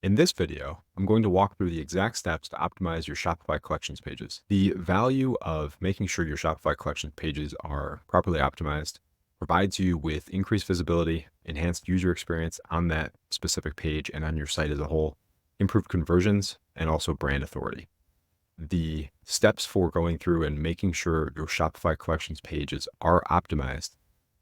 In this video, I'm going to walk through the exact steps to optimize your Shopify collections pages. The value of making sure your Shopify collections pages are properly optimized provides you with increased visibility, enhanced user experience on that specific page and on your site as a whole, improved conversions, and also brand authority. The steps for going through and making sure your Shopify collections pages are optimized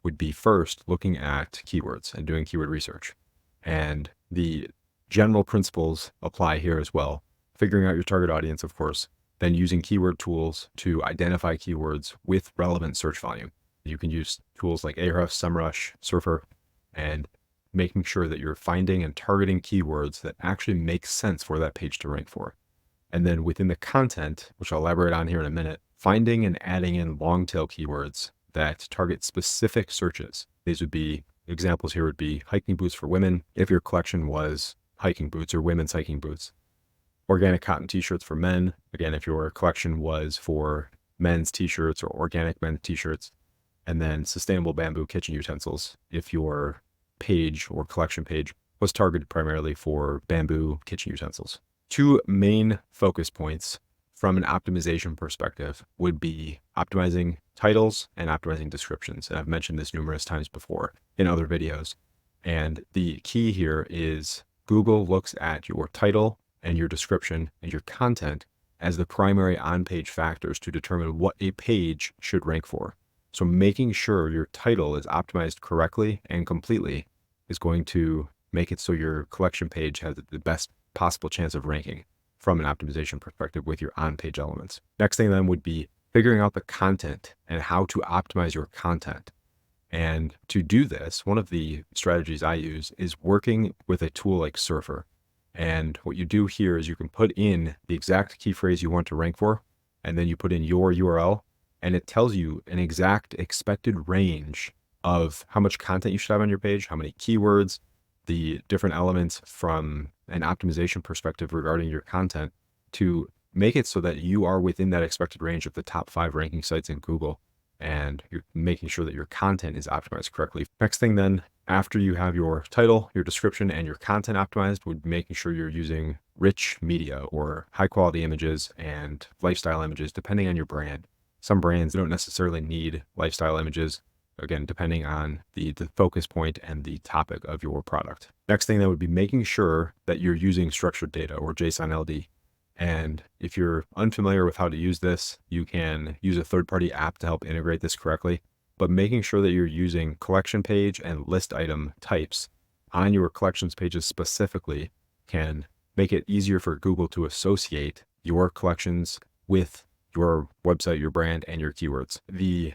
would be first looking at keywords and doing keyword research. And the general principles apply here as well. Figuring out your target audience, of course, then using keyword tools to identify keywords with relevant search volume. You can use tools like Ahrefs, SEMrush, Surfer, and making sure that you're finding and targeting keywords that actually make sense for that page to rank for. And then within the content, which I'll elaborate on here in a minute, finding and adding in long tail keywords that target specific searches. These would be examples here would be hiking boots for women if your collection was hiking boots or women's hiking boots. Organic cotton t-shirts for men, again, if your collection was for men's t-shirts or organic men's t-shirts. And then sustainable bamboo kitchen utensils if your page or collection page was targeted primarily for bamboo kitchen utensils. Two main focus points from an optimization perspective would be optimizing titles and optimizing descriptions. And I've mentioned this numerous times before in other videos. And the key here is Google looks at your title and your description and your content as the primary on-page factors to determine what a page should rank for. So making sure your title is optimized correctly and completely is going to make it so your collection page has the best possible chance of ranking from an optimization perspective with your on-page elements. Next thing then would be figuring out the content and how to optimize your content. And to do this, one of the strategies I use is working with a tool like Surfer. And what you do here is you can put in the exact key phrase you want to rank for, and then you put in your URL, and it tells you an exact expected range of how much content you should have on your page, how many keywords, the different elements from an optimization perspective regarding your content to make it so that you are within that expected range of the top 5 ranking sites in Google. And you're making sure that your content is optimized correctly. Next thing then, after you have your title, your description, and your content optimized, would be making sure you're using rich media or high quality images and lifestyle images, depending on your brand. Some brands don't necessarily need lifestyle images, again, depending on the focus point and the topic of your product. Next thing then would be making sure that you're using structured data or JSON LD. And if you're unfamiliar with how to use this, you can use a third-party app to help integrate this correctly. But making sure that you're using collection page and list item types on your collections pages specifically can make it easier for Google to associate your collections with your website, your brand, and your keywords. The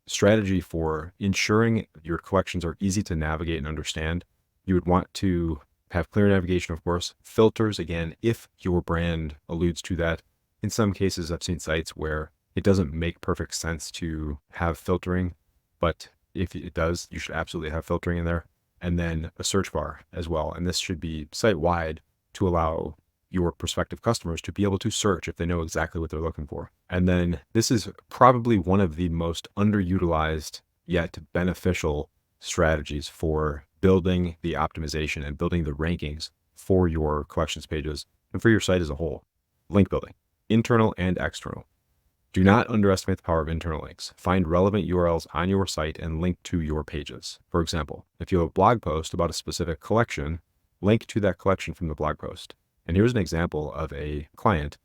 strategy for ensuring your collections are easy to navigate and understand, you would want to have clear navigation, of course, filters, again, if your brand alludes to that. In some cases, I've seen sites where it doesn't make perfect sense to have filtering, but if it does, you should absolutely have filtering in there. And then a search bar as well. And this should be site-wide to allow your prospective customers to be able to search if they know exactly what they're looking for. And then this is probably one of the most underutilized yet beneficial strategies for building the optimization and building the rankings for your collections pages and for your site as a whole. Link building, internal and external. Do not underestimate the power of internal links. Find relevant URLs on your site and link to your pages. For example, if you have a blog post about a specific collection, link to that collection from the blog post. And here's an example of a client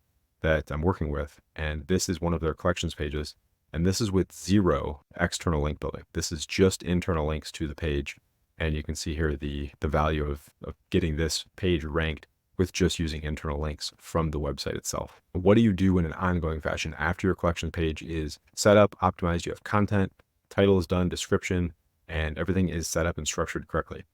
that I'm working with, and this is one of their collections pages, and this is with 0 external link building. This is just internal links to the page. And you can see here the value of getting this page ranked with just using internal links from the website itself. What do you do in an ongoing fashion after your collection page is set up, optimized, you have content, title is done, description, and everything is set up and structured correctly?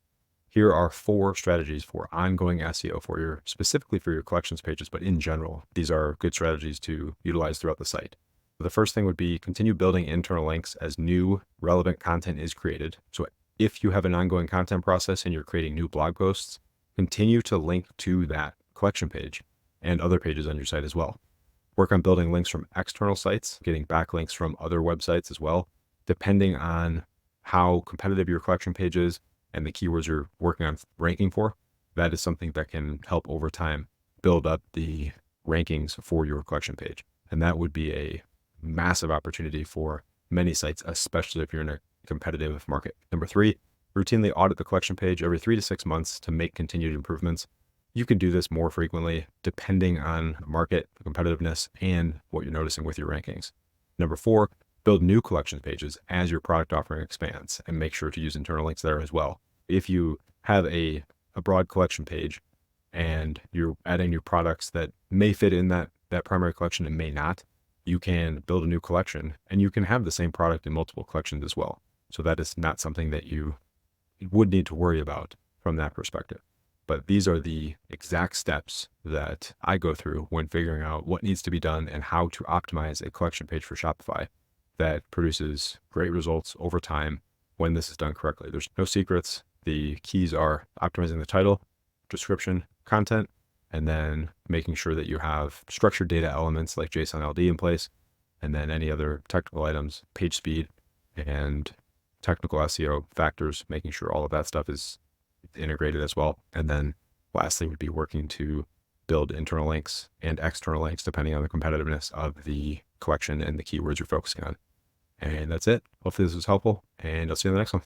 Here are 4 strategies for ongoing SEO specifically for your collections pages, but in general, these are good strategies to utilize throughout the site. The first thing would be continue building internal links as new relevant content is created. So if you have an ongoing content process and you're creating new blog posts, continue to link to that collection page and other pages on your site as well. Work on building links from external sites, getting backlinks from other websites as well, depending on how competitive your collection page is and the keywords you're working on ranking for. that is something that can help over time build up the rankings for your collection page. And that would be a massive opportunity for many sites, especially if you're in a competitive market. Number 3, routinely audit the collection page every 3 to 6 months to make continued improvements. You can do this more frequently depending on the market, the competitiveness, and what you're noticing with your rankings. Number 4, build new collection pages as your product offering expands, and make sure to use internal links there as well. If you have a broad collection page and you're adding new products that may fit in that primary collection and may not, you can build a new collection and you can have the same product in multiple collections as well. So that is not something that you would need to worry about from that perspective. But these are the exact steps that I go through when figuring out what needs to be done and how to optimize a collection page for Shopify that produces great results over time when this is done correctly. There's no secrets. The keys are optimizing the title, description, content, and then making sure that you have structured data elements like JSON LD in place, and then any other technical items, page speed, and technical SEO factors, making sure all of that stuff is integrated as well. And then lastly would be working to build internal links and external links depending on the competitiveness of the collection and the keywords you're focusing on. And that's it. Hopefully this was helpful, and I'll see you in the next one.